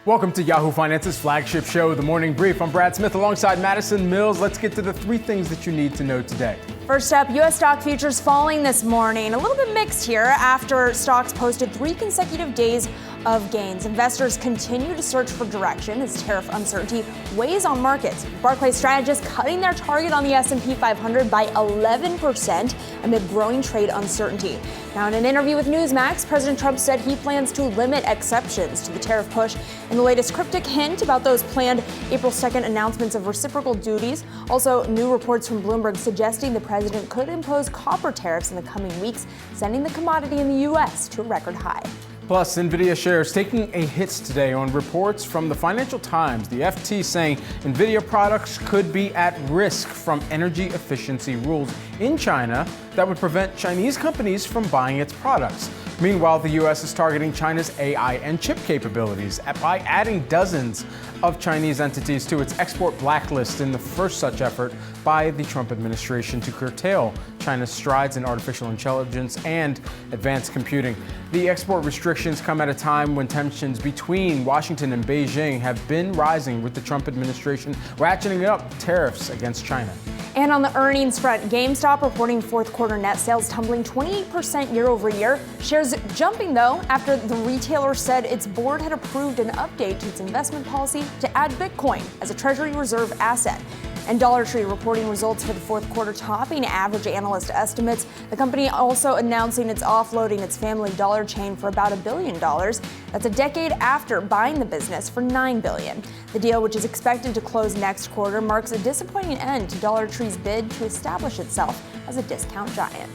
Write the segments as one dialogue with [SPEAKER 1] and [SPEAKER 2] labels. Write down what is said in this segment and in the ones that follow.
[SPEAKER 1] Welcome to Yahoo Finance's flagship show, The Morning Brief. I'm Brad Smith alongside Madison Mills. Let's get to the three things that you need to know today.
[SPEAKER 2] First up, U.S. stock futures falling this morning. A little bit mixed here after stocks posted 3 consecutive days of gains. Investors continue to search for direction as tariff uncertainty weighs on markets. Barclays strategists cutting their target on the S&P 500 by 11% amid growing trade uncertainty. Now, in an interview with Newsmax, President Trump said he plans to limit exceptions to the tariff push in the latest cryptic hint about those planned April 2nd announcements of reciprocal duties. Also, new reports from Bloomberg suggesting the president could impose copper tariffs in the coming weeks, sending the commodity in the U.S. to a record high.
[SPEAKER 1] Plus, Nvidia shares taking a hit today on reports from the Financial Times. The FT saying Nvidia products could be at risk from energy efficiency rules in China that would prevent Chinese companies from buying its products. Meanwhile, the U.S. is targeting China's AI and chip capabilities by adding dozens of Chinese entities to its export blacklist in the first such effort by the Trump administration to curtail China's strides in artificial intelligence and advanced computing. The export restrictions come at a time when tensions between Washington and Beijing have been rising, with the Trump administration ratcheting up tariffs against China.
[SPEAKER 2] And on the earnings front, GameStop reporting fourth quarter net sales tumbling 28% year over year. Shares jumping, though, after the retailer said its board had approved an update to its investment policy to add Bitcoin as a Treasury reserve asset. And Dollar Tree reporting results for the fourth quarter topping average analyst estimates. The company also announcing it's offloading its Family Dollar chain for about $1 billion. That's a decade after buying the business for $9 billion. The deal, which is expected to close next quarter, marks a disappointing end to Dollar Tree's bid to establish itself as a discount giant.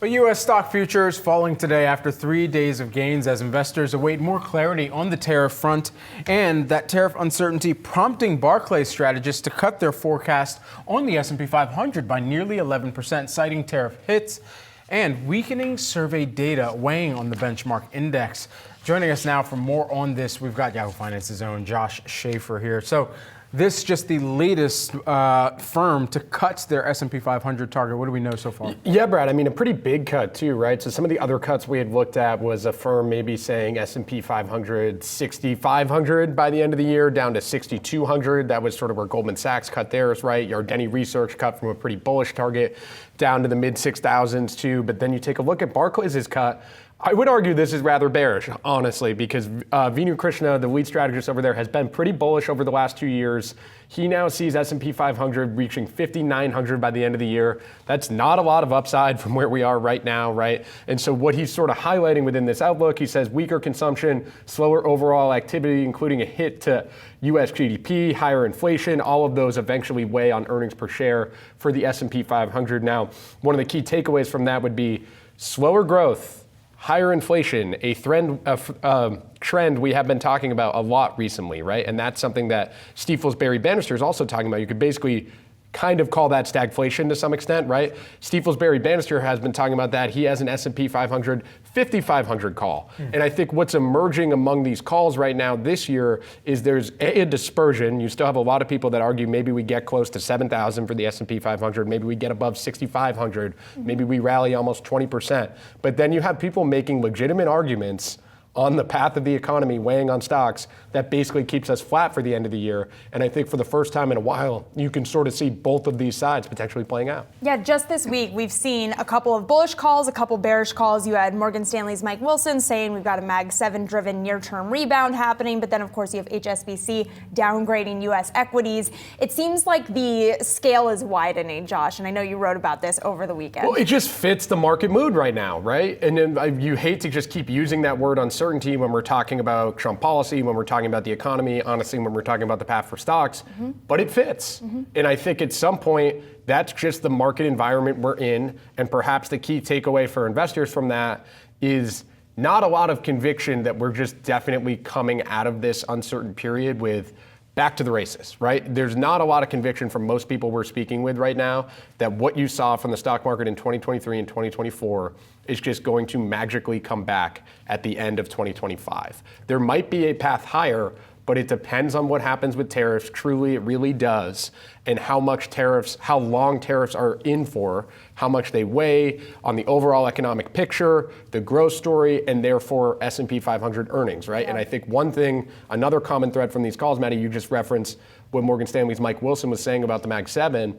[SPEAKER 1] But U.S. stock futures falling today after 3 days of gains as investors await more clarity on the tariff front, and that tariff uncertainty prompting Barclays strategists to cut their forecast on the S&P 500 by nearly 11%, citing tariff hits and weakening survey data weighing on the benchmark index. Joining us now for more on this, we've got Yahoo Finance's own Josh Schaefer here. So this just the latest firm to cut their S&P 500 target. What do we know so far?
[SPEAKER 3] Yeah, Brad, I mean, a pretty big cut too, right? So some of the other cuts we had looked at was a firm maybe saying S&P 500, 6,500 by the end of the year, down to 6,200. That was sort of where Goldman Sachs cut theirs, right? Yardeni Research cut from a pretty bullish target down to the mid 6,000s too. But then you take a look at Barclays' cut. I would argue this is rather bearish, honestly, because Vinu Krishna, the lead strategist over there, has been pretty bullish over the last 2 years. He now sees S&P 500 reaching 5,900 by the end of the year. That's not a lot of upside from where we are right now, right? And so what he's sort of highlighting within this outlook, he says weaker consumption, slower overall activity, including a hit to U.S. GDP, higher inflation, all of those eventually weigh on earnings per share for the S&P 500. Now, one of the key takeaways from that would be slower growth, higher inflation, a trend we have been talking about a lot recently, right? And that's something that Stifel's Barry Bannister is also talking about. You could basically kind of call that stagflation to some extent, right? Stifel's Barry Bannister has been talking about that. He has an S&P 500 5,500 call. And I think what's emerging among these calls right now this year is there's a dispersion. You still have a lot of people that argue maybe we get close to 7,000 for the S&P 500, maybe we get above 6,500, maybe we rally almost 20%. But then you have people making legitimate arguments on the path of the economy, weighing on stocks, that basically keeps us flat for the end of the year. And I think for the first time in a while, you can sort of see both of these sides potentially playing out.
[SPEAKER 2] Yeah, just this week, we've seen a couple of bullish calls, a couple bearish calls. You had Morgan Stanley's Mike Wilson saying we've got a Mag 7-driven near-term rebound happening. But then, of course, you have HSBC downgrading U.S. equities. It seems like the scale is widening, Josh. And I know you wrote about this over the weekend.
[SPEAKER 3] Well, it just fits the market mood right now, right? And then you hate to just keep using that word uncertainty when we're talking about Trump policy, when we're talking about the economy, honestly, when we're talking about the path for stocks, but it fits. And I think at some point, that's just the market environment we're in. And perhaps the key takeaway for investors from that is not a lot of conviction that we're just definitely coming out of this uncertain period with back to the races, right? There's not a lot of conviction from most people we're speaking with right now that what you saw from the stock market in 2023 and 2024 is just going to magically come back at the end of 2025. There might be a path higher, but it depends on what happens with tariffs. Truly, it really does. And how long tariffs are in for, how much they weigh on the overall economic picture, the growth story, and therefore S&P 500 earnings, right? Yeah. And I think another common thread from these calls, Maddie, you just referenced what Morgan Stanley's Mike Wilson was saying about the Mag 7.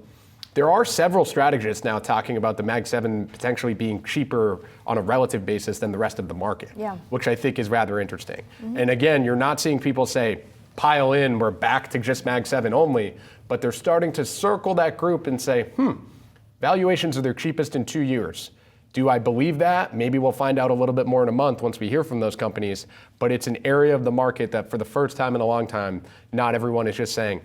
[SPEAKER 3] There are several strategists now talking about the Mag 7 potentially being cheaper on a relative basis than the rest of the market, which I think is rather interesting. Mm-hmm. And again, you're not seeing people say, pile in, we're back to just Mag 7 only, but they're starting to circle that group and say, valuations are their cheapest in 2 years. Do I believe that? Maybe we'll find out a little bit more in a month once we hear from those companies, but it's an area of the market that for the first time in a long time, not everyone is just saying,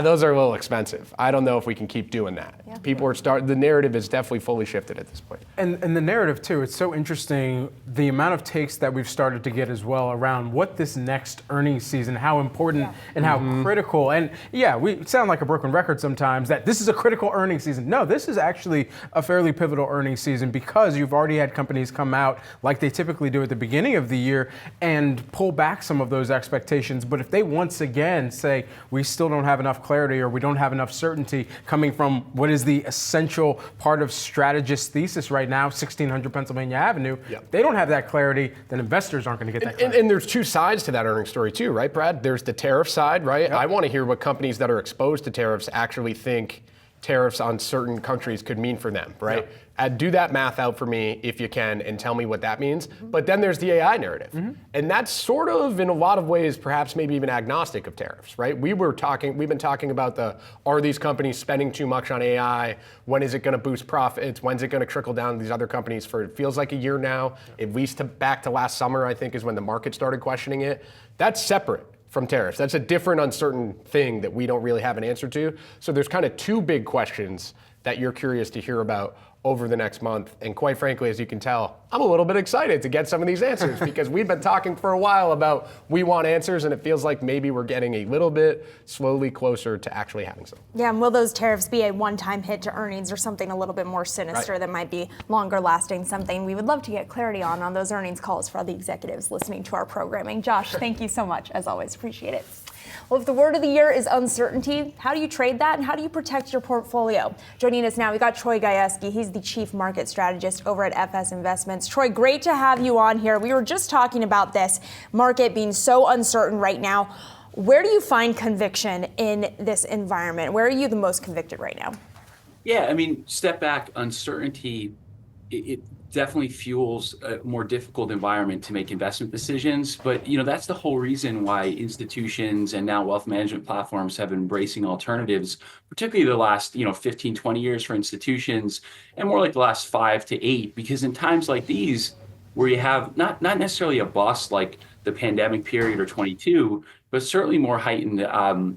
[SPEAKER 3] those are a little expensive. I don't know if we can keep doing that. Yeah. People are the narrative is definitely fully shifted at this point.
[SPEAKER 1] And the narrative too, it's so interesting, the amount of takes that we've started to get as well around what this next earnings season, how important and how critical. And we sound like a broken record sometimes that this is a critical earnings season. No, this is actually a fairly pivotal earnings season because you've already had companies come out like they typically do at the beginning of the year and pull back some of those expectations. But if they once again say, we still don't have enough clarity or we don't have enough certainty coming from what is the essential part of strategist thesis right now, 1600 Pennsylvania Avenue, they don't have that clarity, then investors aren't going to get that clarity.
[SPEAKER 3] And there's two sides to that earnings story too, right, Brad? There's the tariff side, right? Yep. I want to hear what companies that are exposed to tariffs actually think tariffs on certain countries could mean for them, right? Do that math out for me if you can and tell me what that means. Mm-hmm. But then there's the AI narrative. Mm-hmm. And that's sort of, in a lot of ways, perhaps maybe even agnostic of tariffs, right? We've been talking about are these companies spending too much on AI? When is it going to boost profits? When's it going to trickle down to these other companies for, it feels like a year now, at least back to last summer, I think is when the market started questioning it. That's separate from tariffs. That's a different uncertain thing that we don't really have an answer to. So there's kind of two big questions that you're curious to hear about over the next month. And quite frankly, as you can tell, I'm a little bit excited to get some of these answers because we've been talking for a while about we want answers, and it feels like maybe we're getting a little bit slowly closer to actually having some.
[SPEAKER 2] Yeah, and will those tariffs be a one-time hit to earnings or something a little bit more sinister that might be longer lasting, something we would love to get clarity on those earnings calls for all the executives listening to our programming. Josh, thank you so much. As always, appreciate it. Well, if the word of the year is uncertainty, how do you trade that and how do you protect your portfolio? Joining us now, we got Troy Gajewski. He's the Chief Market Strategist over at FS Investments. Troy, great to have you on here. We were just talking about this market being so uncertain right now. Where do you find conviction in this environment? Where are you the most convicted right now?
[SPEAKER 4] Yeah, I mean, step back, uncertainty, it definitely fuels a more difficult environment to make investment decisions. But, that's the whole reason why institutions and now wealth management platforms have been embracing alternatives, particularly the last, 15, 20 years for institutions and more like the last 5 to 8, because in times like these, where you have not necessarily a bust like the pandemic period or 22, but certainly more heightened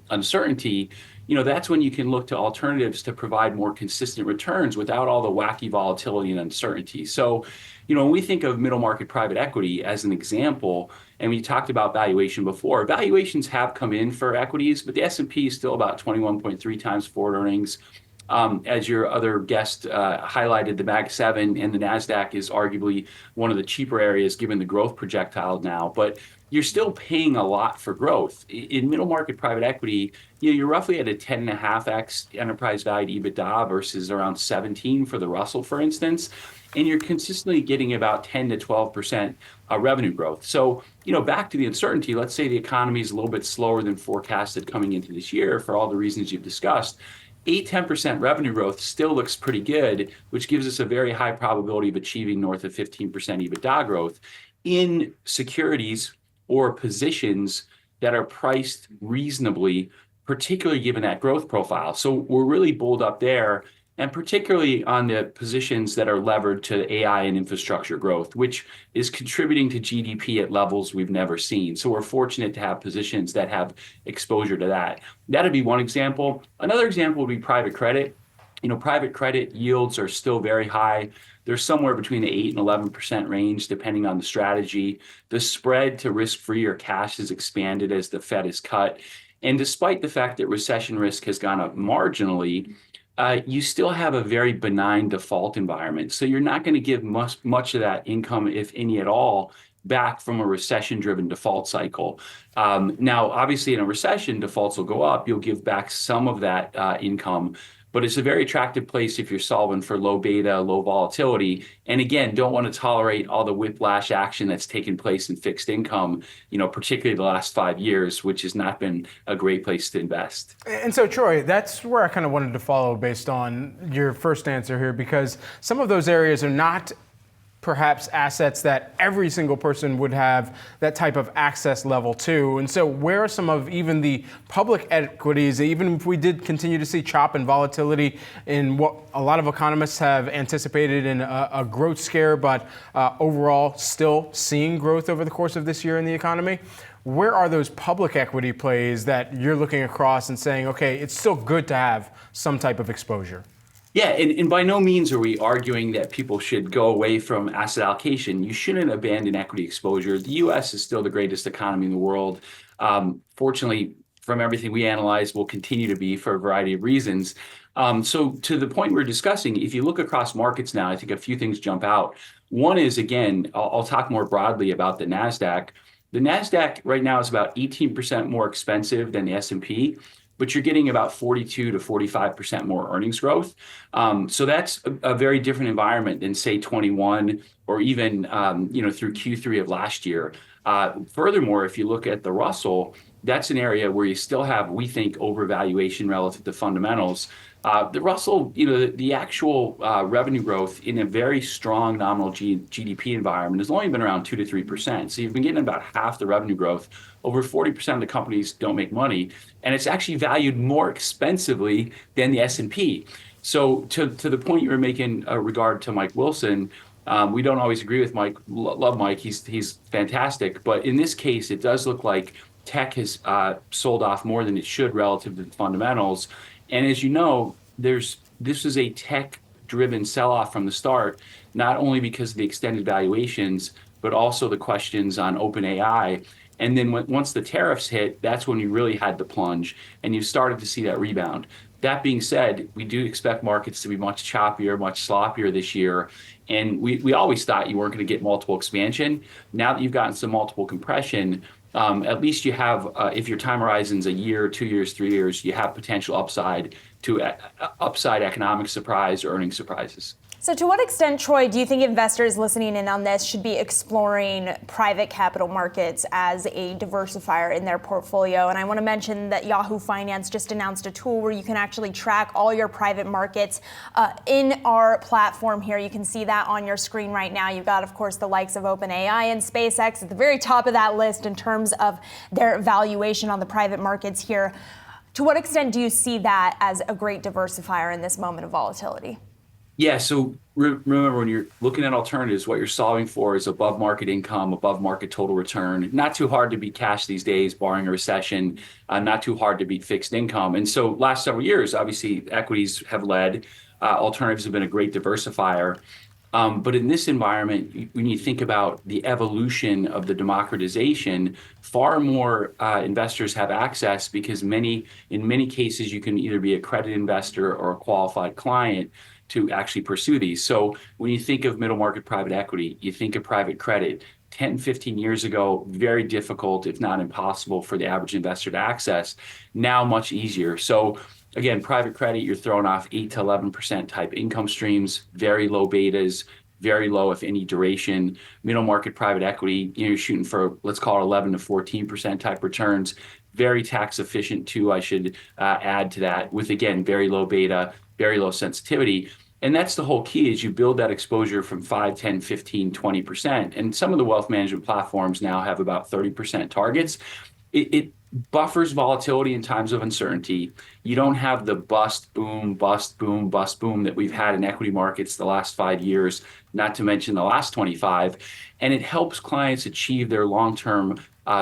[SPEAKER 4] uncertainty, that's when you can look to alternatives to provide more consistent returns without all the wacky volatility and uncertainty. So, when we think of middle market private equity as an example, and we talked about valuation before, valuations have come in for equities, but the S&P is still about 21.3 times forward earnings. As your other guest highlighted, the Mag 7 and the NASDAQ is arguably one of the cheaper areas given the growth projectile now. But you're still paying a lot for growth. In middle market private equity, you're roughly at a 10.5x enterprise value to EBITDA versus around 17 for the Russell, for instance. And you're consistently getting about 10 to 12% revenue growth. So, back to the uncertainty, let's say the economy is a little bit slower than forecasted coming into this year for all the reasons you've discussed. 8-10% revenue growth still looks pretty good, which gives us a very high probability of achieving north of 15% EBITDA growth in securities or positions that are priced reasonably, particularly given that growth profile. So we're really bold up there, and particularly on the positions that are levered to AI and infrastructure growth, which is contributing to GDP at levels we've never seen. So we're fortunate to have positions that have exposure to that. That'd be one example. Another example would be private credit. Private credit yields are still very high. They're somewhere between the 8 and 11% range, depending on the strategy. The spread to risk-free or cash has expanded as the Fed has cut. And despite the fact that recession risk has gone up marginally, you still have a very benign default environment. So you're not going to give much of that income, if any at all, back from a recession-driven default cycle. Now, obviously, in a recession, defaults will go up. You'll give back some of that income. But it's a very attractive place if you're solving for low beta, low volatility. And again, don't want to tolerate all the whiplash action that's taken place in fixed income, particularly the last 5 years, which has not been a great place to invest.
[SPEAKER 1] And so, Troy, that's where I kind of wanted to follow based on your first answer here, because some of those areas are not perhaps assets that every single person would have that type of access level to. And so where are some of even the public equities, even if we did continue to see chop and volatility in what a lot of economists have anticipated in a growth scare, but overall still seeing growth over the course of this year in the economy? Where are those public equity plays that you're looking across and saying, okay, it's still good to have some type of exposure?
[SPEAKER 4] Yeah, and by no means are we arguing that people should go away from asset allocation. You shouldn't abandon equity exposure. The U.S. is still the greatest economy in the world. Fortunately, from everything we analyze, will continue to be for a variety of reasons. So to the point we're discussing, if you look across markets now, I think a few things jump out. One is, again, I'll talk more broadly about the NASDAQ. The NASDAQ right now is about 18% more expensive than the S&P. But you're getting about 42 to 45% more earnings growth. So that's a very different environment than, say, 21 or even through Q3 of last year. Furthermore, if you look at the Russell, that's an area where you still have, we think, overvaluation relative to fundamentals. The Russell, the actual revenue growth in a very strong nominal GDP environment has only been around 2 to 3%. So you've been getting about half the revenue growth. Over 40% of the companies don't make money, and it's actually valued more expensively than the S&P. So to the point you were making regard to Mike Wilson, we don't always agree with Mike. Love Mike, he's fantastic. But in this case, it does look like tech has sold off more than it should relative to the fundamentals. And as you know, this is a tech-driven sell-off from the start, not only because of the extended valuations, but also the questions on OpenAI. And then once the tariffs hit, that's when you really had the plunge, and you started to see that rebound. That being said, we do expect markets to be much choppier, much sloppier this year. And we always thought you weren't going to get multiple expansion. Now that you've gotten some multiple compression, at least you have, if your time horizon's a year, 2 years, 3 years, you have potential upside to upside economic surprise or earnings surprises.
[SPEAKER 2] So to what extent, Troy, do you think investors listening in on this should be exploring private capital markets as a diversifier in their portfolio? And I want to mention that Yahoo Finance just announced a tool where you can actually track all your private markets in our platform here. You can see that on your screen right now. You've got, of course, the likes of OpenAI and SpaceX at the very top of that list in terms of their valuation on the private markets here. To what extent do you see that as a great diversifier in this moment of volatility?
[SPEAKER 4] Yeah, so remember, when you're looking at alternatives, what you're solving for is above market income, above market total return. Not too hard to beat cash these days, barring a recession, not too hard to beat fixed income. And so last several years, obviously, equities have led. Alternatives have been a great diversifier. But in this environment, when you think about the evolution of the democratization, far more investors have access because in many cases, you can either be a credit investor or a qualified client to actually pursue these. So when you think of middle market private equity, you think of private credit. 10, 15 years ago, very difficult, if not impossible, for the average investor to access. Now much easier. So again, private credit, you're throwing off 8 to 11% type income streams, very low betas, very low, if any, duration. Middle market private equity, you're shooting for, let's call it 11 to 14% type returns. Very tax efficient too, I should add to that, with, again, very low beta, very low sensitivity. And that's the whole key, is you build that exposure from 5, 10, 15, 20%. And some of the wealth management platforms now have about 30% targets. It buffers volatility in times of uncertainty. You don't have the bust, boom, bust, boom, bust, boom that we've had in equity markets the last 5 years, not to mention the last 25. And it helps clients achieve their long-term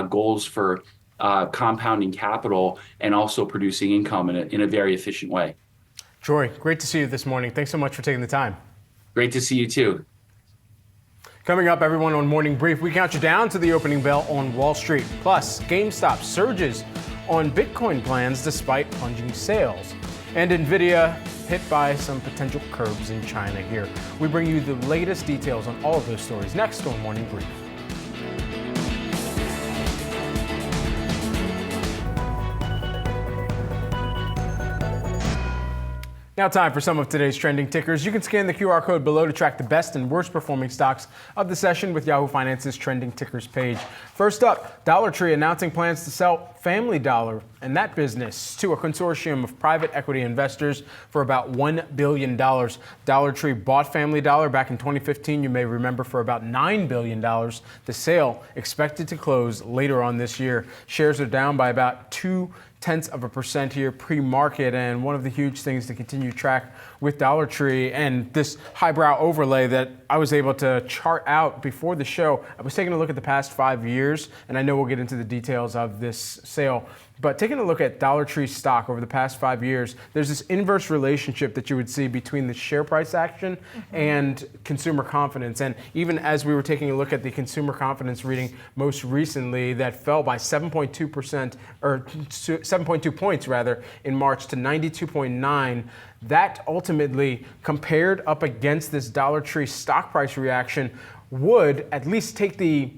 [SPEAKER 4] goals for compounding capital and also producing income in a very efficient way.
[SPEAKER 1] Troy, great to see you this morning. Thanks so much for taking the time.
[SPEAKER 4] Great to see you too.
[SPEAKER 1] Coming up, everyone, on Morning Brief, we count you down to the opening bell on Wall Street. Plus, GameStop surges on Bitcoin plans despite plunging sales. And Nvidia hit by some potential curbs in China here. We bring you the latest details on all of those stories next on Morning Brief. Now time for some of today's trending tickers. You can scan the QR code below to track the best and worst performing stocks of the session with Yahoo Finance's trending tickers page. First up, Dollar Tree announcing plans to sell Family Dollar and that business to a consortium of private equity investors for about $1 billion. Dollar Tree bought Family Dollar back in 2015, you may remember, for about $9 billion. The sale expected to close later on this year. Shares are down by about 0.2% here pre-market, and one of the huge things to continue to track with Dollar Tree and this highbrow overlay that I was able to chart out before the show. I was taking a look at the past 5 years, and I know we'll get into the details of this sale, but taking a look at Dollar Tree stock over the past 5 years, there's this inverse relationship that you would see between the share price action and consumer confidence. And even as we were taking a look at the consumer confidence reading most recently, that fell by 7.2%, or 7.2 points rather, in March to 92.9. That ultimately, compared up against this Dollar Tree stock price reaction, would at least take the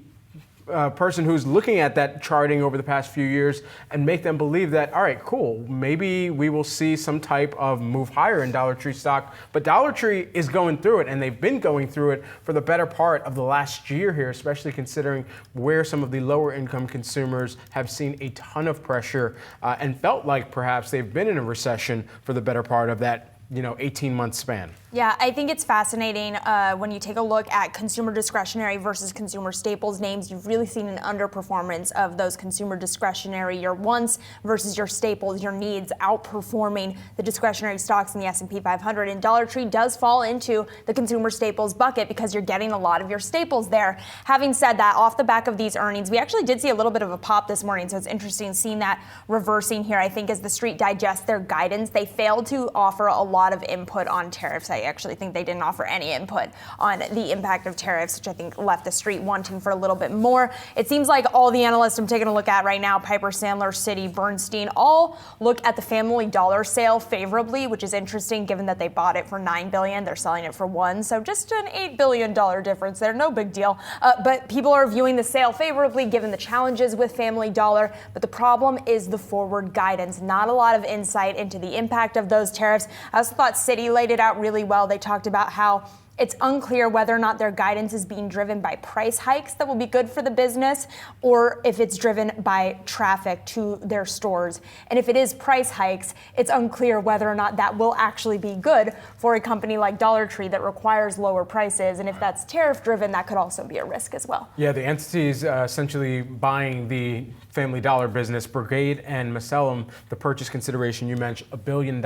[SPEAKER 1] person who's looking at that charting over the past few years and make them believe that, all right, cool, maybe we will see some type of move higher in Dollar Tree stock. But Dollar Tree is going through it, and they've been going through it for the better part of the last year here, especially considering where some of the lower income consumers have seen a ton of pressure and felt like perhaps they've been in a recession for the better part of that 18-month span.
[SPEAKER 2] Yeah, I think it's fascinating when you take a look at consumer discretionary versus consumer staples names. You've really seen an underperformance of those consumer discretionary, your wants versus your staples, your needs, outperforming the discretionary stocks in the S&P 500. And Dollar Tree does fall into the consumer staples bucket because you're getting a lot of your staples there. Having said that, off the back of these earnings, we actually did see a little bit of a pop this morning, so it's interesting seeing that reversing here. I think as the street digests their guidance, they failed to offer a lot of input on tariffs. I actually think they didn't offer any input on the impact of tariffs, which I think left the street wanting for a little bit more. It seems like all the analysts I'm taking a look at right now, Piper Sandler, Citi, Bernstein, all look at the Family Dollar sale favorably, which is interesting given that they bought it for $9 billion. They're selling it for $1 billion, so just an $8 billion difference there. No big deal. But people are viewing the sale favorably given the challenges with Family Dollar. But the problem is the forward guidance. Not a lot of insight into the impact of those tariffs. I also thought Citi laid it out really well. They talked about how it's unclear whether or not their guidance is being driven by price hikes that will be good for the business or if it's driven by traffic to their stores. And if it is price hikes, it's unclear whether or not that will actually be good for a company like Dollar Tree that requires lower prices. And if that's tariff driven, that could also be a risk as well.
[SPEAKER 1] Yeah, the entities essentially buying the Family Dollar business, Brigade and Macellum, the purchase consideration you mentioned, $1 billion,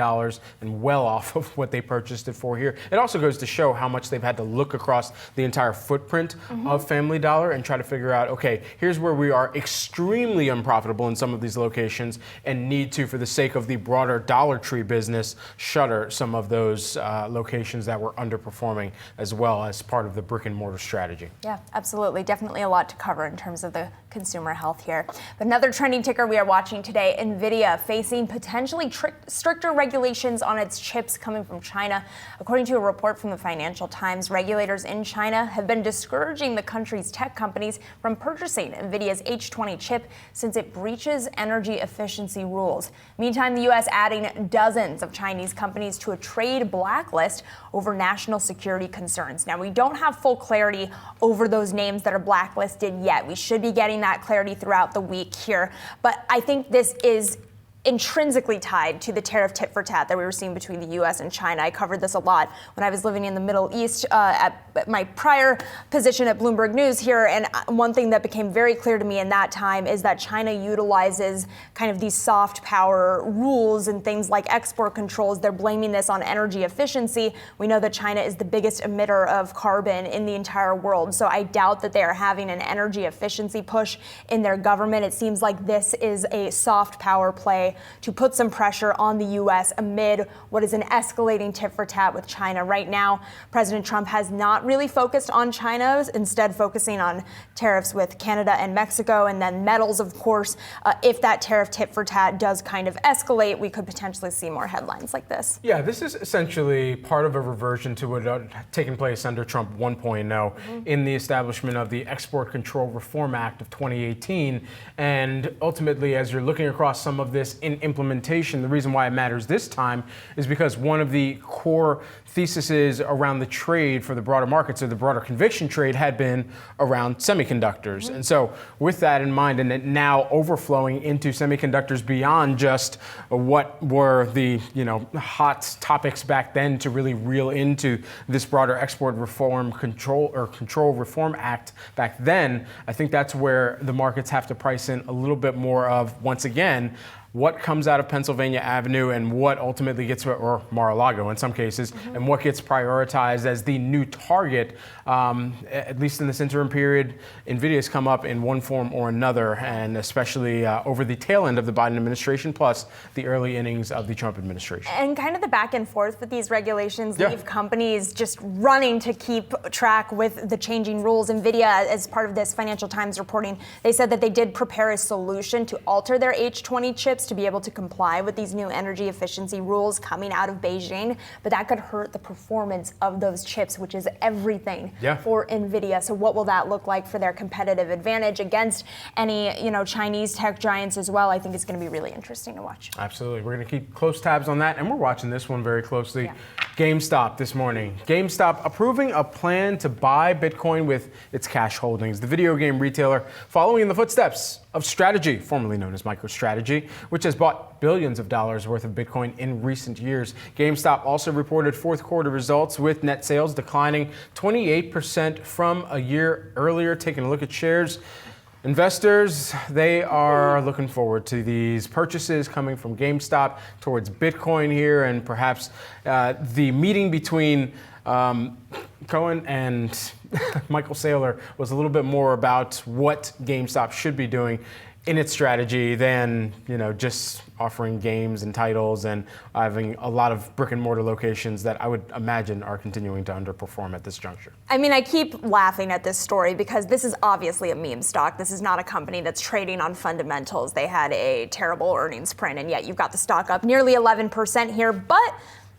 [SPEAKER 1] and well off of what they purchased it for here. It also goes to show how much they've had to look across the entire footprint of Family Dollar and try to figure out, okay, here's where we are extremely unprofitable in some of these locations and need to, for the sake of the broader Dollar Tree business, shutter some of those locations that were underperforming as well as part of the brick and mortar strategy.
[SPEAKER 2] Yeah, absolutely. Definitely a lot to cover in terms of the consumer health here. But another trending ticker we are watching today, Nvidia, facing potentially stricter regulations on its chips coming from China. According to a report from the Financial Times, regulators in China have been discouraging the country's tech companies from purchasing Nvidia's H20 chip since it breaches energy efficiency rules. Meantime, the U.S. adding dozens of Chinese companies to a trade blacklist over national security concerns. Now, we don't have full clarity over those names that are blacklisted yet. We should be getting that clarity throughout the week here. But I think this is intrinsically tied to the tariff tit for tat that we were seeing between the U.S. and China. I covered this a lot when I was living in the Middle East at my prior position at Bloomberg News here. And one thing that became very clear to me in that time is that China utilizes kind of these soft power rules and things like export controls. They're blaming this on energy efficiency. We know that China is the biggest emitter of carbon in the entire world. So I doubt that they are having an energy efficiency push in their government. It seems like this is a soft power play to put some pressure on the U.S. amid what is an escalating tit for tat with China. Right now, President Trump has not really focused on China, instead focusing on tariffs with Canada and Mexico, and then metals, of course. If that tariff tit for tat does kind of escalate, we could potentially see more headlines like this.
[SPEAKER 1] Yeah, this is essentially part of a reversion to what had taken place under Trump 1.0 in the establishment of the Export Control Reform Act of 2018. And ultimately, as you're looking across some of this in implementation. The reason why it matters this time is because one of the core theses around the trade for the broader markets, or the broader conviction trade, had been around semiconductors. And so with that in mind, and it now overflowing into semiconductors beyond just what were the hot topics back then to really reel into this broader export reform control reform act back then, I think that's where the markets have to price in a little bit more of, once again, what comes out of Pennsylvania Avenue and what ultimately gets, or Mar-a-Lago in some cases, and what gets prioritized as the new target. At least in this interim period, Nvidia's come up in one form or another, and especially over the tail end of the Biden administration, plus the early innings of the Trump administration.
[SPEAKER 2] And kind of the back and forth with these regulations leave companies just running to keep track with the changing rules. Nvidia, as part of this Financial Times reporting, they said that they did prepare a solution to alter their H20 chips to be able to comply with these new energy efficiency rules coming out of Beijing, but that could hurt the performance of those chips, which is everything for Nvidia. So what will that look like for their competitive advantage against any, Chinese tech giants as well? I think it's going to be really interesting to watch.
[SPEAKER 1] Absolutely. We're going to keep close tabs on that, and we're watching this one very closely. GameStop this morning. GameStop approving a plan to buy Bitcoin with its cash holdings. The video game retailer following in the footsteps of Strategy, formerly known as MicroStrategy, which has bought billions of dollars worth of Bitcoin in recent years. GameStop also reported fourth quarter results with net sales declining 28% from a year earlier. Taking a look at shares, investors, they are looking forward to these purchases coming from GameStop towards Bitcoin here, and perhaps the meeting between Cohen and Michael Saylor was a little bit more about what GameStop should be doing in its strategy than just offering games and titles and having a lot of brick and mortar locations that I would imagine are continuing to underperform at this juncture.
[SPEAKER 2] I mean, I keep laughing at this story because this is obviously a meme stock. This is not a company that's trading on fundamentals. They had a terrible earnings print, and yet you've got the stock up nearly 11% here, but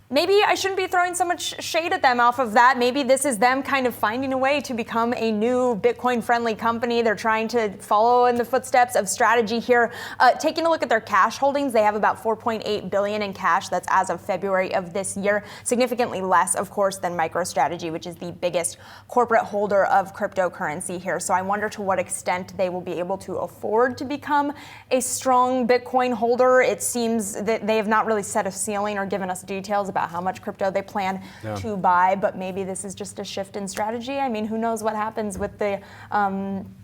[SPEAKER 2] maybe I shouldn't be throwing so much shade at them off of that. Maybe this is them kind of finding a way to become a new Bitcoin-friendly company. They're trying to follow in the footsteps of Strategy here. Taking a look at their cash holdings, they have about $4.8 billion in cash. That's as of February of this year. Significantly less, of course, than MicroStrategy, which is the biggest corporate holder of cryptocurrency here. So I wonder to what extent they will be able to afford to become a strong Bitcoin holder. It seems that they have not really set a ceiling or given us details about how much crypto they plan to buy, but maybe this is just a shift in strategy. I mean, who knows what happens with the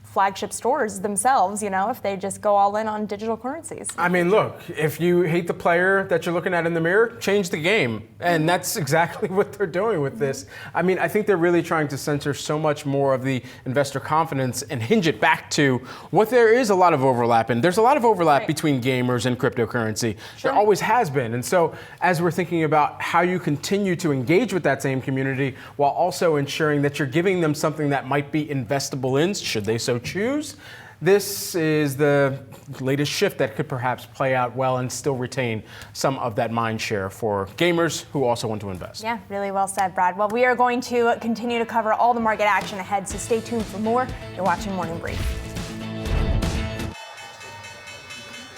[SPEAKER 2] flagship stores themselves, if they just go all in on digital currencies.
[SPEAKER 1] I mean, look, if you hate the player that you're looking at in the mirror, change the game. And that's exactly what they're doing with this. I mean, I think they're really trying to censor so much more of the investor confidence and hinge it back to what there is a lot of overlap in. There's a lot of overlap between gamers and cryptocurrency. There always has been. And so as we're thinking about how you continue to engage with that same community while also ensuring that you're giving them something that might be investable in, should they so choose, this is the latest shift that could perhaps play out well and still retain some of that mind share for gamers who also want to invest.
[SPEAKER 2] Yeah, really well said, Brad. Well, we are going to continue to cover all the market action ahead, so stay tuned for more. You're watching Morning Brief.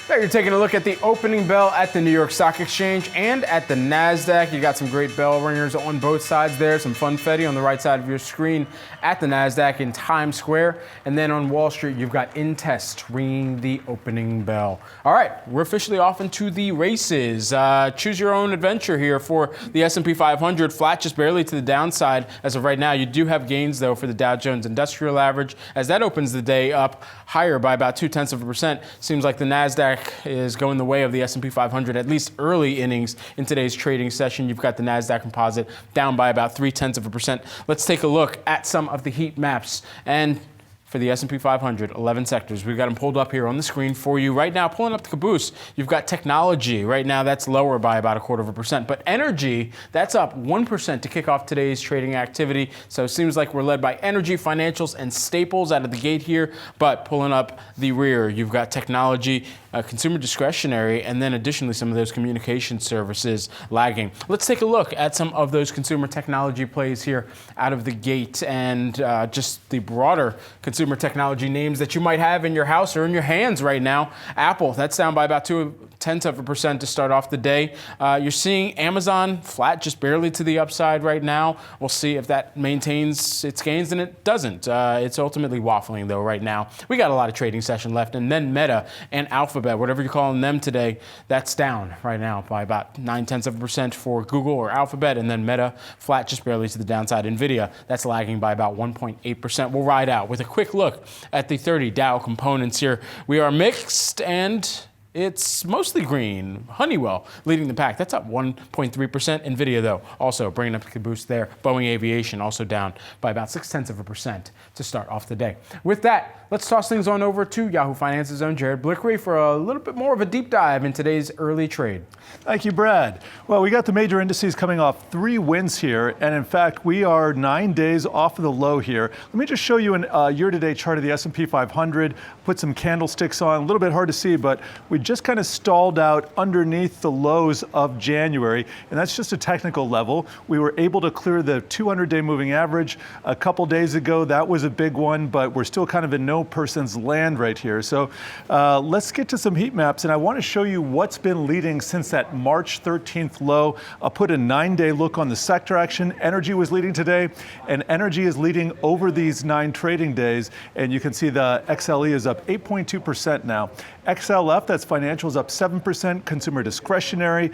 [SPEAKER 1] You're taking a look at the opening bell at the New York Stock Exchange and at the NASDAQ. You got some great bell ringers on both sides there, some funfetti on the right side of your screen at the NASDAQ in Times Square. And then on Wall Street, you've got Intest ringing the opening bell. All right, we're officially off into the races. Choose your own adventure here for the S&P 500, flat just barely to the downside as of right now. You do have gains, though, for the Dow Jones Industrial Average as that opens the day up higher by about 0.2%. Seems like the NASDAQ is going the way of the S&P 500, at least early innings in today's trading session. You've got the NASDAQ composite down by about 0.3%. Let's take a look at some of the heat maps. And for the S&P 500, 11 sectors. We've got them pulled up here on the screen for you. Right now, pulling up the caboose, you've got technology. Right now, that's lower by about 0.25%. But energy, that's up 1% to kick off today's trading activity. So it seems like we're led by energy, financials, and staples out of the gate here. But pulling up the rear, you've got technology, consumer discretionary, and then additionally some of those communication services lagging. Let's take a look at some of those consumer technology plays here out of the gate and just the broader consumer consumer technology names that you might have in your house or in your hands right now. Apple, that's down by about 0.2% to start off the day. You're seeing Amazon flat, just barely to the upside right now. We'll see if that maintains its gains, and it doesn't. It's ultimately waffling though right now. We got a lot of trading session left, and then Meta and Alphabet, whatever you're calling them today, that's down right now by about 0.9% for Google or Alphabet, and then Meta flat, just barely to the downside. Nvidia, that's lagging by about 1.8%. We'll ride out with a quick look at the 30 Dow components here. We are mixed, and it's mostly green. Honeywell leading the pack. That's up 1.3%. Nvidia, though, also bringing up the boost there. Boeing Aviation also down by about 0.6% to start off the day. With that, let's toss things on over to Yahoo Finance's own Jared Blickery for a little bit more of a deep dive in today's early trade.
[SPEAKER 5] Thank you, Brad. Well, we got the major indices coming off 3 wins here, and in fact, we are 9 days off of the low here. Let me just show you a year-to-date chart of the S&P 500. Put some candlesticks on. A little bit hard to see, but we just kind of stalled out underneath the lows of January, and that's just a technical level. We were able to clear the 200-day moving average a couple days ago. That was a big one, but we're still kind of in no person's land right here. So let's get to some heat maps, and I want to show you what's been leading since that March 13th low. I'll put a 9-day look on the sector action. Energy was leading today, and energy is leading over these 9 trading days, and you can see the XLE is up 8.2% now. XLF, that's financials, up 7%. Consumer discretionary,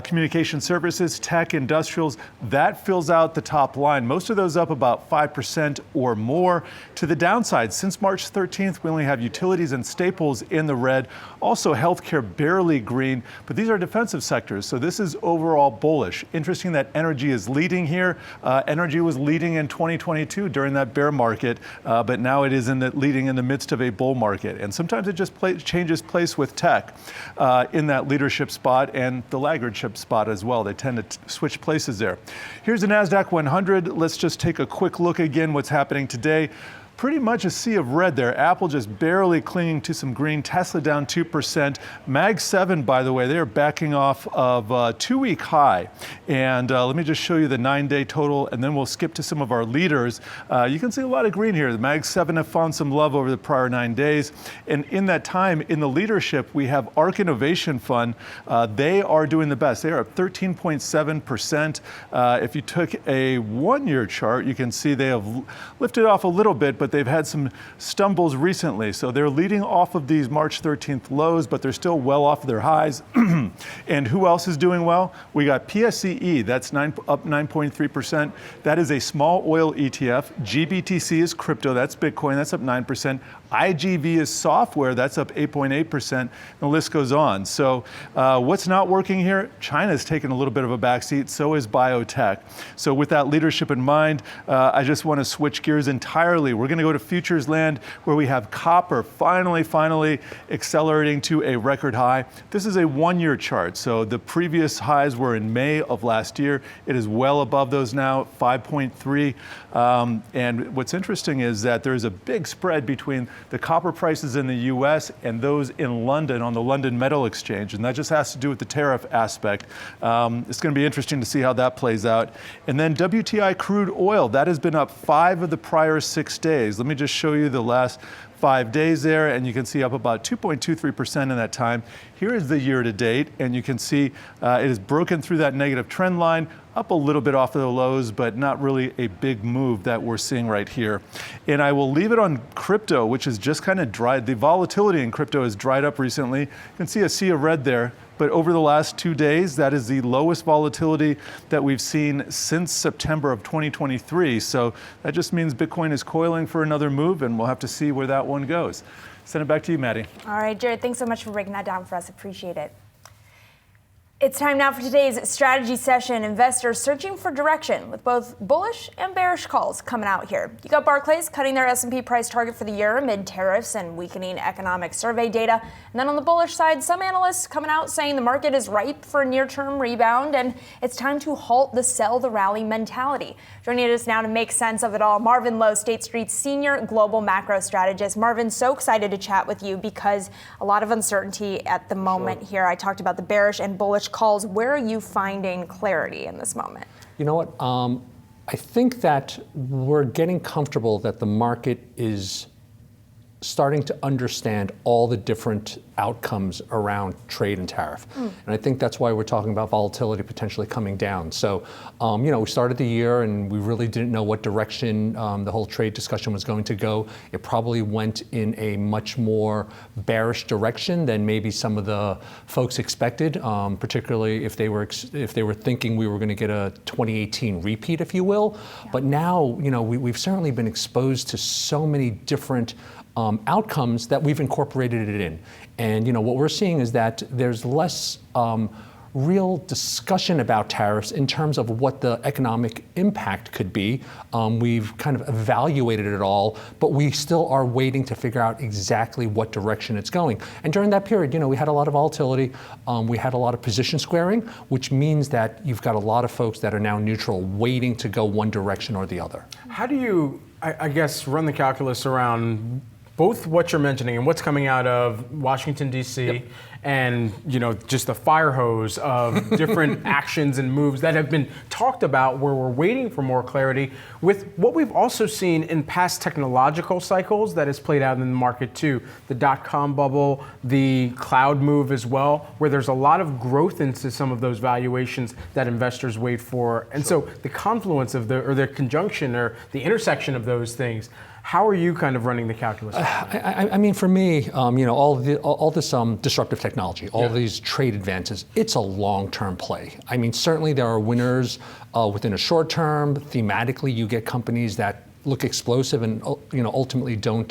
[SPEAKER 5] communication services, tech, industrials, that fills out the top line. Most of those up about 5% or more. To the downside, since March 13th, we only have utilities and staples in the red. Also, healthcare barely green, but these are defensive sectors, so this is overall bullish. Interesting that energy is leading here. Energy was leading in 2022 during that bear market, but now it is leading in the midst of a bull market. And sometimes it just changes place with tech in that leadership spot and the laggardship spot as well. They tend to switch places there. Here's the NASDAQ 100. Let's just take a quick look again what's happening today. Pretty much a sea of red there. Apple just barely clinging to some green. Tesla down 2%. Mag 7, by the way, they are backing off of a 2-week high. And let me just show you the 9-day total, and then we'll skip to some of our leaders. You can see a lot of green here. The Mag 7 have found some love over the prior 9 days. And in that time, in the leadership, we have ARK Innovation Fund. They are doing the best. They are up 13.7%. If you took a 1-year chart, you can see they have lifted off a little bit, but they've had some stumbles recently. So they're leading off of these March 13th lows, but they're still well off of their highs. And who else is doing well? We got PSCE, that's up 9.3%. That is a small oil ETF. GBTC is crypto, that's Bitcoin, that's up 9%. IGV is software, that's up 8.8%. The list goes on. So what's not working here? China's taken a little bit of a backseat, so is biotech. So with that leadership in mind, I just want to switch gears entirely. We're going to go to futures land where we have copper finally accelerating to a record high. This is a 1-year chart. So the previous highs were in May of last year. It is well above those now, 5.3. And what's interesting is that there is a big spread between the copper prices in the US and those in London on the London Metal Exchange. And that just has to do with the tariff aspect. It's going to be interesting to see how that plays out. And then WTI crude oil, that has been up 5 of the prior 6 days. Let me just show you the last 5 days there, and you can see up about 2.23% in that time. Here is the year to date, and you can see it has broken through that negative trend line, up a little bit off of the lows, but not really a big move that we're seeing right here. And I will leave it on crypto, which is just kind of dried. The volatility in crypto has dried up recently. You can see a sea of red there. But over the last 2 days, that is the lowest volatility that we've seen since September of 2023. So that just means Bitcoin is coiling for another move, and we'll have to see where that one goes. Send it back to you, Maddie.
[SPEAKER 2] All right, Jared, thanks so much for breaking that down for us. Appreciate it. It's time now for today's strategy session. Investors searching for direction with both bullish and bearish calls coming out here. You got Barclays cutting their S&P price target for the year amid tariffs and weakening economic survey data. And then on the bullish side, some analysts coming out saying the market is ripe for a near-term rebound and it's time to halt the sell the rally mentality. Joining us now to make sense of it all, Marvin Lowe, State Street's senior global macro strategist. Marvin, so excited to chat with you because a lot of uncertainty at the moment here. I talked about the bearish and bullish calls. Where are you finding clarity in this moment?
[SPEAKER 6] You know what? I think that we're getting comfortable that the market is starting to understand all the different outcomes around trade and tariff. And I think that's why we're talking about volatility potentially coming down. So, we started the year and we really didn't know what direction the whole trade discussion was going to go. It probably went in a much more bearish direction than maybe some of the folks expected, particularly if they were thinking we were going to get a 2018 repeat, if you will. Yeah. But now, we've certainly been exposed to so many different outcomes that we've incorporated it in. And what we're seeing is that there's less real discussion about tariffs in terms of what the economic impact could be. We've kind of evaluated it all, but we still are waiting to figure out exactly what direction it's going. And during that period, we had a lot of volatility. We had a lot of position squaring, which means that you've got a lot of folks that are now neutral, waiting to go one direction or the other.
[SPEAKER 1] How do you, I guess, run the calculus around both what you're mentioning and what's coming out of Washington, D.C., yep, and just the fire hose of different actions and moves that have been talked about where we're waiting for more clarity, with what we've also seen in past technological cycles that has played out in the market too, the dot-com bubble, the cloud move as well, where there's a lot of growth into some of those valuations that investors wait for. And so the confluence of the conjunction or the intersection of those things, how are you kind of running the calculus?
[SPEAKER 6] I mean, for me, all this disruptive technology, all these trade advances, it's a long-term play. I mean, certainly there are winners within a short term. Thematically, you get companies that look explosive and ultimately don't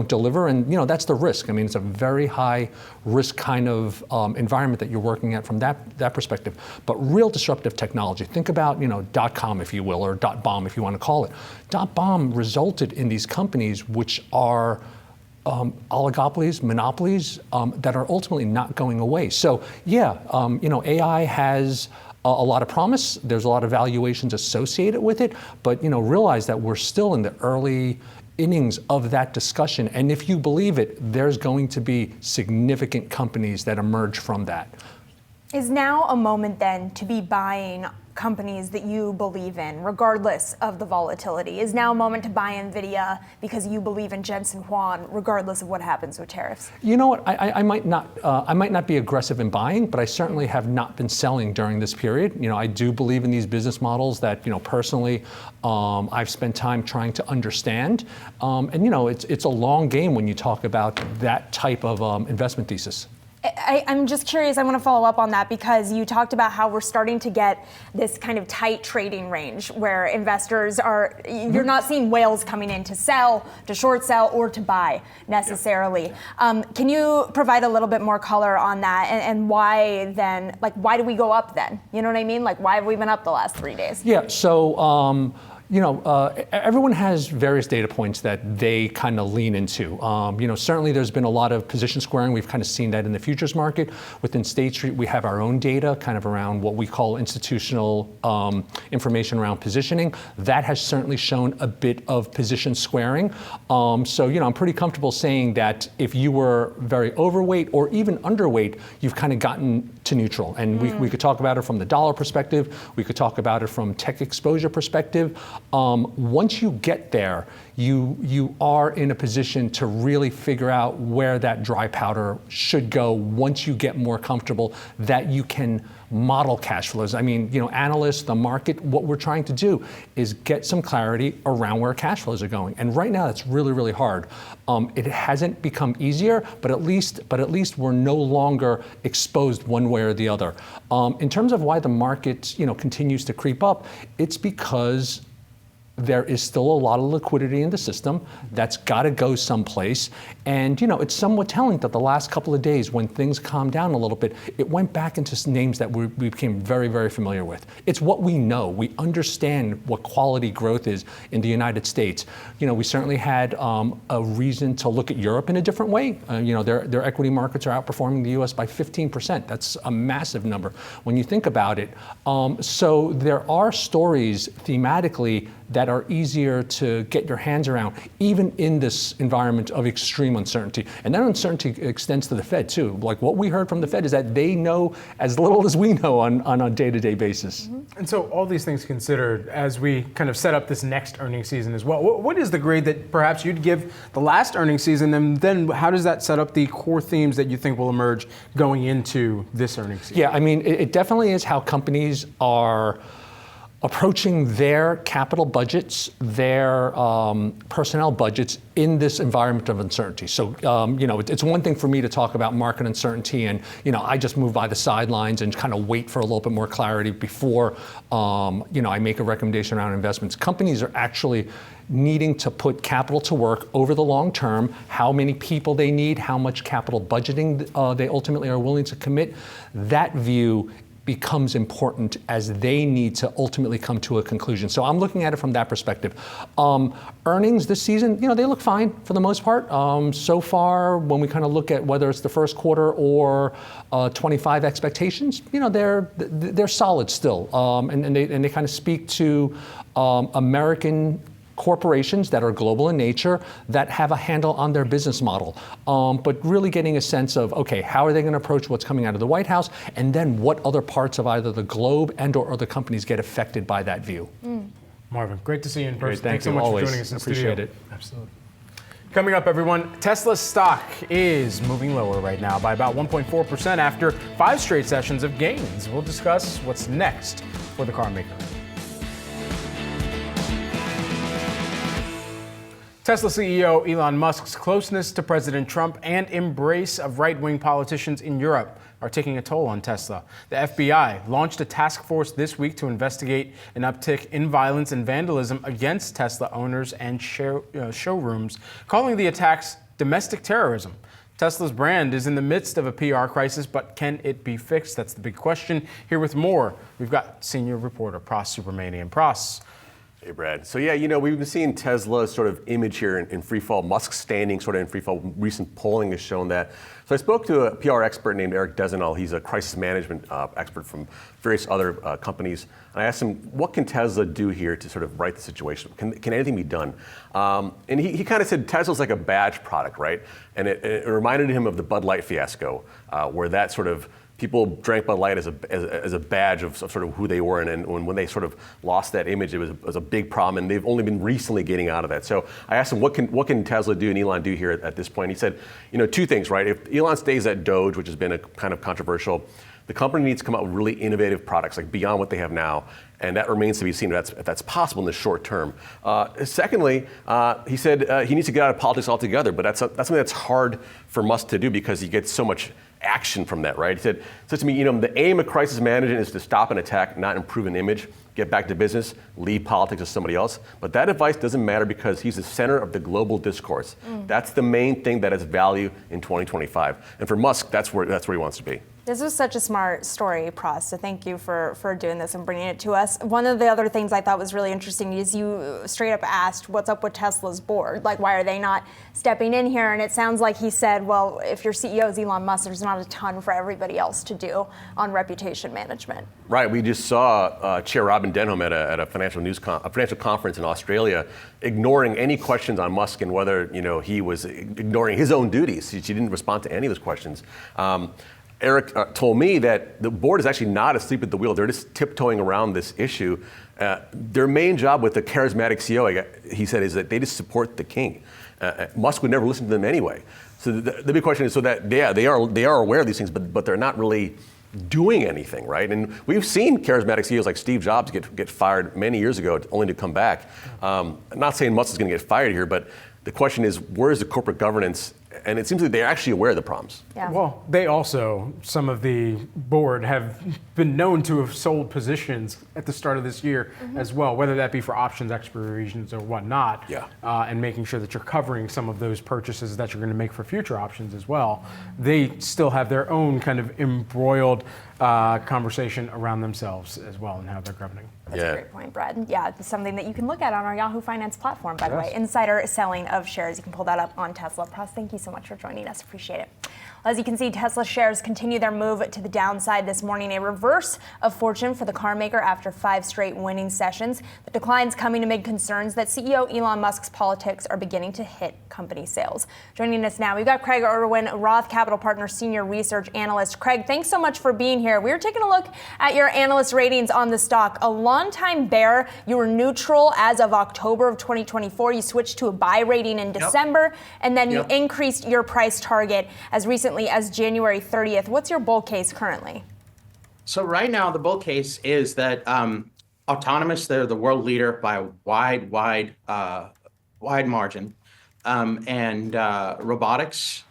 [SPEAKER 6] deliver, and that's the risk. I mean, it's a very high risk kind of environment that you're working at from that perspective. But real disruptive technology, think about .com, if you will, or .bomb, if you want to call it. .bomb resulted in these companies which are oligopolies, monopolies that are ultimately not going away. So AI has a lot of promise. There's a lot of valuations associated with it, but realize that we're still in the early innings of that discussion. And if you believe it, there's going to be significant companies that emerge from that.
[SPEAKER 2] Is now a moment then to be buying companies that you believe in, regardless of the volatility? Is now a moment to buy Nvidia because you believe in Jensen Huang, regardless of what happens with tariffs? You know what?
[SPEAKER 6] I might not be aggressive in buying, but I certainly have not been selling during this period. I do believe in these business models that personally I've spent time trying to understand, and it's a long game when you talk about that type of investment thesis.
[SPEAKER 2] I'm just curious, I want to follow up on that because you talked about how we're starting to get this kind of tight trading range where investors you're not seeing whales coming in to sell, to short sell, or to buy necessarily. Can you provide a little bit more color on that and why then, why do we go up then? You know what I mean? Why have we been up the last 3 days?
[SPEAKER 6] Yeah, so everyone has various data points that they kind of lean into. Certainly there's been a lot of position squaring. We've kind of seen that in the futures market. Within State Street, we have our own data kind of around what we call institutional information around positioning. That has certainly shown a bit of position squaring. So I'm pretty comfortable saying that if you were very overweight or even underweight, you've kind of gotten to neutral. And we could talk about it from the dollar perspective. We could talk about it from tech exposure perspective. Once you get there, you are in a position to really figure out where that dry powder should go once you get more comfortable that you can model cash flows. I mean, analysts, the market, what we're trying to do is get some clarity around where cash flows are going. And right now, that's really, really hard. It hasn't become easier, but at least we're no longer exposed one way or the other. In terms of why the market, continues to creep up, it's because there is still a lot of liquidity in the system that's got to go someplace. And it's somewhat telling that the last couple of days when things calmed down a little bit, it went back into names that we became very, very familiar with. It's what we know. We understand what quality growth is in the United States. We certainly had a reason to look at Europe in a different way. Their equity markets are outperforming the US by 15%. That's a massive number when you think about it. So there are stories thematically that are easier to get your hands around, even in this environment of extreme uncertainty. And that uncertainty extends to the Fed too. Like what we heard from the Fed is that they know as little as we know on a day-to-day basis.
[SPEAKER 1] And so all these things considered, as we kind of set up this next earnings season as well, what is the grade that perhaps you'd give the last earnings season, and then how does that set up the core themes that you think will emerge going into this earnings season?
[SPEAKER 6] Yeah, I mean, it definitely is how companies are approaching their capital budgets, their personnel budgets in this environment of uncertainty. So, it's one thing for me to talk about market uncertainty and, I just move by the sidelines and kind of wait for a little bit more clarity before, I make a recommendation around investments. Companies are actually needing to put capital to work over the long term, how many people they need, how much capital budgeting they ultimately are willing to commit. That view becomes important as they need to ultimately come to a conclusion. So I'm looking at it from that perspective. Earnings this season, they look fine for the most part. So far, when we kind of look at whether it's the first quarter or 25 expectations, they're solid still, and they kind of speak to American corporations that are global in nature that have a handle on their business model, but really getting a sense of, okay, how are they going to approach what's coming out of the White House, and then what other parts of either the globe and or other companies get affected by that view.
[SPEAKER 1] Marvin, great to see you in person.
[SPEAKER 6] Great,
[SPEAKER 1] Thanks so much for joining us in
[SPEAKER 6] Appreciate
[SPEAKER 1] studio.
[SPEAKER 6] it.
[SPEAKER 1] Absolutely. Coming up, everyone, Tesla's stock is moving lower right now by about 1.4% after 5 straight sessions of gains. We'll discuss what's next for the car maker. Tesla CEO Elon Musk's closeness to President Trump and embrace of right-wing politicians in Europe are taking a toll on Tesla. The FBI launched a task force this week to investigate an uptick in violence and vandalism against Tesla owners and showrooms, calling the attacks domestic terrorism. Tesla's brand is in the midst of a PR crisis, but can it be fixed? That's the big question. Here with more, we've got senior reporter Pras Subramanian. Pras.
[SPEAKER 7] Hey, Brad. So, we've been seeing Tesla's sort of image here in free fall. Musk's standing sort of in free fall. Recent polling has shown that. So I spoke to a PR expert named Eric Dezenal. He's a crisis management expert from various other companies. And I asked him, what can Tesla do here to sort of right the situation? Can anything be done? And he kind of said Tesla's like a badge product, right? And it reminded him of the Bud Light fiasco, where that sort of people drank Bud Light as a badge of sort of who they were, and when they sort of lost that image, it was a big problem, and they've only been recently getting out of that. So I asked him, what can Tesla do and Elon do here at this point? He said, 2 things, right? If Elon stays at Doge, which has been a kind of controversial, the company needs to come out with really innovative products, like beyond what they have now, and that remains to be seen if that's possible in the short term. Secondly, he said he needs to get out of politics altogether, but that's something that's hard for Musk to do because he gets so much action from that, right? He said to me, the aim of crisis management is to stop an attack, not improve an image, get back to business, leave politics to somebody else. But that advice doesn't matter because he's the center of the global discourse. That's the main thing that has value in 2025. And for Musk, that's where he wants to be.
[SPEAKER 2] This was such a smart story, Pras, so thank you for doing this and bringing it to us. One of the other things I thought was really interesting is you straight up asked, what's up with Tesla's board? Like, why are they not stepping in here? And it sounds like he said, well, if your CEO is Elon Musk, there's not a ton for everybody else to do on reputation management.
[SPEAKER 7] Right, we just saw Chair Robin Denholm at a financial conference in Australia ignoring any questions on Musk and whether he was ignoring his own duties. She didn't respond to any of those questions. Eric told me that the board is actually not asleep at the wheel. They're just tiptoeing around this issue. Their main job with the charismatic CEO, he said, is that they just support the king. Musk would never listen to them anyway. So the big question is, so that they are aware of these things, but they're not really doing anything, right? And we've seen charismatic CEOs like Steve Jobs get fired many years ago, only to come back. I'm not saying Musk is going to get fired here, but the question is, where is the corporate governance? And it seems like they're actually aware of the problems.
[SPEAKER 2] Yeah.
[SPEAKER 1] Well, they also, some of the board, have been known to have sold positions at the start of this year as well, whether that be for options expirations or whatnot.
[SPEAKER 7] Yeah.
[SPEAKER 1] And making sure that you're covering some of those purchases that you're going to make for future options as well. They still have their own kind of embroiled conversation around themselves as well and how they're governing.
[SPEAKER 2] That's a great point, Brad. Yeah, it's something that you can look at on our Yahoo Finance platform, by the way. Insider selling of shares. You can pull that up on Tesla. Pras, thank you so much for joining us. Appreciate it. As you can see, Tesla shares continue their move to the downside this morning, a reverse of fortune for the car maker after 5 straight winning sessions. The declines coming amid concerns that CEO Elon Musk's politics are beginning to hit company sales. Joining us now, we've got Craig Irwin, Roth Capital Partners Senior Research Analyst. Craig, thanks so much for being here. We were taking a look at your analyst ratings on the stock. A longtime bear, you were neutral as of October of 2024. You switched to a buy rating in December, and then you increased your price target as recently as January 30th. What's your bull case currently?
[SPEAKER 8] So right now, the bull case is that autonomous, they're the world leader by a wide margin, and robotics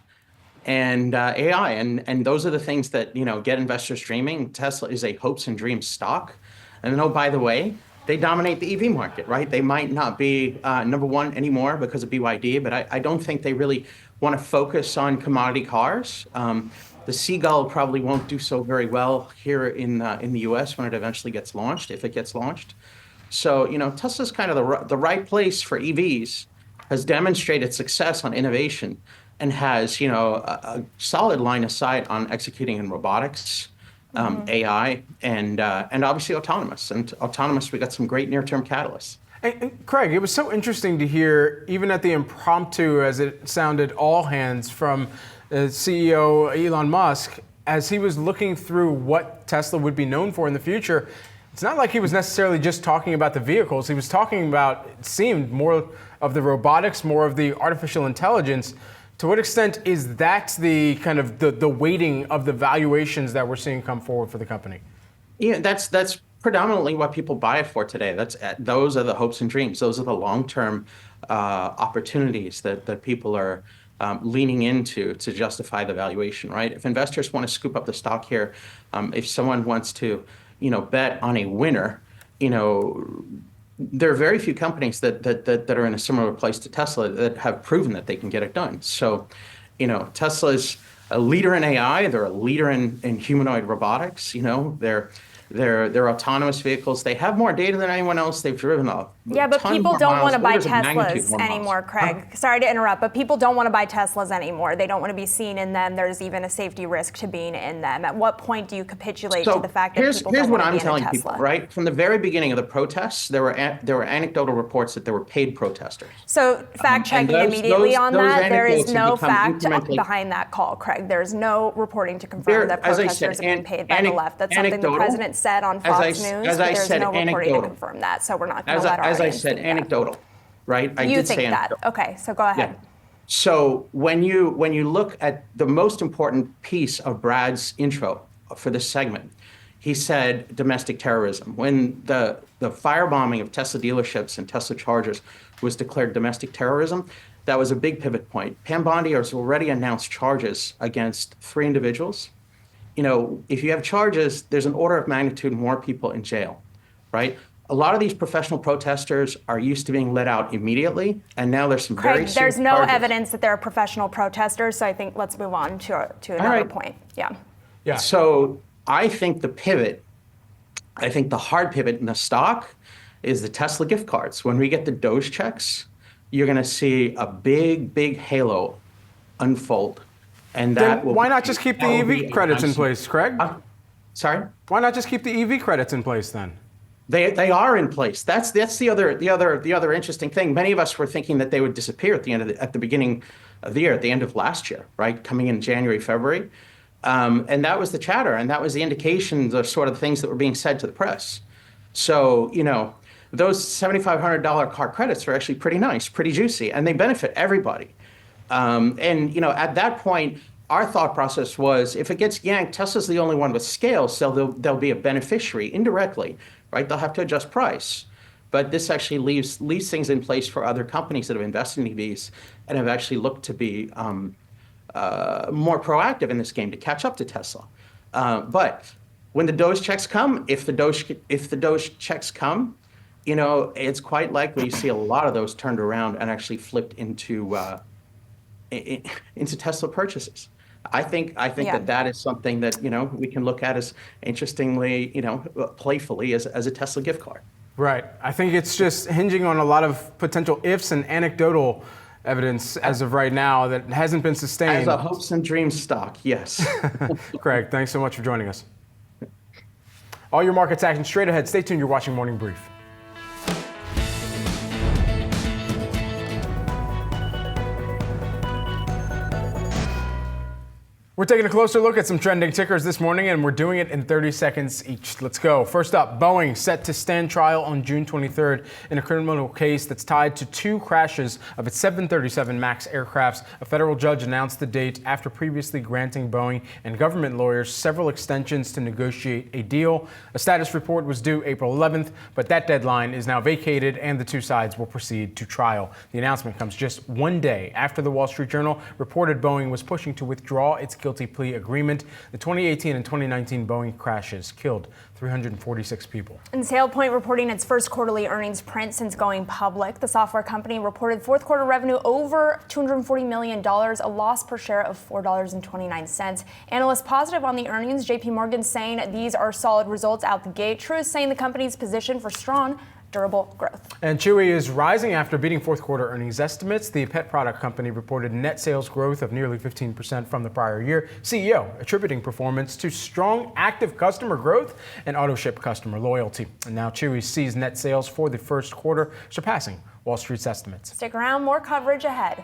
[SPEAKER 8] and AI, and those are the things that get investors dreaming. Tesla is a hopes and dreams stock, and oh, by the way, they dominate the EV market, right? They might not be number one anymore because of BYD, but I don't think they really want to focus on commodity cars. The Seagull probably won't do so very well here in the U.S. when it eventually gets launched, if it gets launched. So Tesla's kind of the right place for EVs, has demonstrated success on innovation, and has a solid line of sight on executing in robotics, AI, and obviously autonomous. And autonomous, we got some great near-term catalysts.
[SPEAKER 1] And Craig, it was so interesting to hear, even at the impromptu, as it sounded, all hands from CEO Elon Musk, as he was looking through what Tesla would be known for in the future. It's not like he was necessarily just talking about the vehicles. He was talking about, it seemed, more of the robotics, more of the artificial intelligence. To what extent is that the kind of the weighting of the valuations that we're seeing come forward for the company?
[SPEAKER 8] Yeah, that's predominantly what people buy it for today. Those are the hopes and dreams. Those are the long-term opportunities that people are leaning into to justify the valuation, right? If investors want to scoop up the stock here, if someone wants to, bet on a winner, there are very few companies that are in a similar place to Tesla that have proven that they can get it done. So, Tesla's a leader in AI. They're a leader in humanoid robotics. They're autonomous vehicles. They have more data than anyone else. They've driven up.
[SPEAKER 2] Yeah, but people don't want to buy Teslas anymore, Craig. Sorry to interrupt, but people don't want to buy Teslas anymore. They don't want to be seen in them. There's even a safety risk to being in them. At what point do you capitulate to the fact that people don't want to be in a Tesla?
[SPEAKER 8] Here's what I'm telling people, right? From the very beginning of the protests, there were anecdotal reports that there were paid protesters.
[SPEAKER 2] So fact checking immediately on that. There is no fact behind that call, Craig. There's no reporting to confirm that protesters are being paid by the left. That's something the president said on Fox News, but there's no reporting to confirm that, so we're not going to let our
[SPEAKER 8] As I said, anecdotal, right?
[SPEAKER 2] You think that? Okay, so go ahead.
[SPEAKER 8] Yeah. So when you look at the most important piece of Brad's intro for this segment, he said domestic terrorism. When the firebombing of Tesla dealerships and Tesla chargers was declared domestic terrorism, that was a big pivot point. Pam Bondi has already announced charges against 3 individuals. If you have charges, there's an order of magnitude more people in jail, right? A lot of these professional protesters are used to being let out immediately, and now there's some very serious
[SPEAKER 2] there's no
[SPEAKER 8] charges.
[SPEAKER 2] evidence that they're professional protesters, so I think let's move on to another point. Yeah.
[SPEAKER 8] So I think the hard pivot in the stock is the Tesla gift cards. When we get the Doge checks, you're going to see a big halo unfold. And that
[SPEAKER 1] then why not just keep the EV credits in place, Craig?
[SPEAKER 8] Sorry?
[SPEAKER 1] Why not just keep the EV credits in place then?
[SPEAKER 8] They are in place. That's the other interesting thing. Many of us were thinking that they would disappear at the beginning of the year, at the end of last year, right? Coming in January, February. And that was the chatter, and that was the indications of sort of things that were being said to the press. So, those $7,500 car credits are actually pretty nice, pretty juicy, and they benefit everybody. At that point, our thought process was, if it gets yanked, Tesla's the only one with scale, so they'll be a beneficiary indirectly, right? They'll have to adjust price. But this actually leaves things in place for other companies that have invested in EVs and have actually looked to be more proactive in this game to catch up to Tesla. But when the Doge checks come, if the Doge checks come, it's quite likely you see a lot of those turned around and actually flipped into Tesla purchases. I think that is something that we can look at as interestingly, playfully as a Tesla gift card.
[SPEAKER 1] Right. I think it's just hinging on a lot of potential ifs and anecdotal evidence as of right now that hasn't been sustained.
[SPEAKER 8] As a hopes and dreams stock, yes.
[SPEAKER 1] Craig, thanks so much for joining us. All your markets action straight ahead. Stay tuned. You're watching Morning Brief. We're taking a closer look at some trending tickers this morning, and we're doing it in 30 seconds each. Let's go. First up, Boeing set to stand trial on June 23rd in a criminal case that's tied to 2 crashes of its 737 MAX aircrafts. A federal judge announced the date after previously granting Boeing and government lawyers several extensions to negotiate a deal. A status report was due April 11th, but that deadline is now vacated and the 2 sides will proceed to trial. The announcement comes just 1 day after the Wall Street Journal reported Boeing was pushing to withdraw its guilty plea agreement. The 2018 and 2019 Boeing crashes killed 346 people.
[SPEAKER 2] And SailPoint reporting its first quarterly earnings print since going public. The software company reported fourth quarter revenue over $240 million, a loss per share of $4.29. Analysts positive on the earnings. JP Morgan saying these are solid results out the gate. Truist saying the company's positioned for strong, durable growth.
[SPEAKER 1] And Chewy is rising after beating fourth quarter earnings estimates. The pet product company reported net sales growth of nearly 15% from the prior year. CEO attributing performance to strong active customer growth and auto ship customer loyalty. And now Chewy sees net sales for the first quarter surpassing Wall Street's estimates.
[SPEAKER 2] Stick around, more coverage ahead.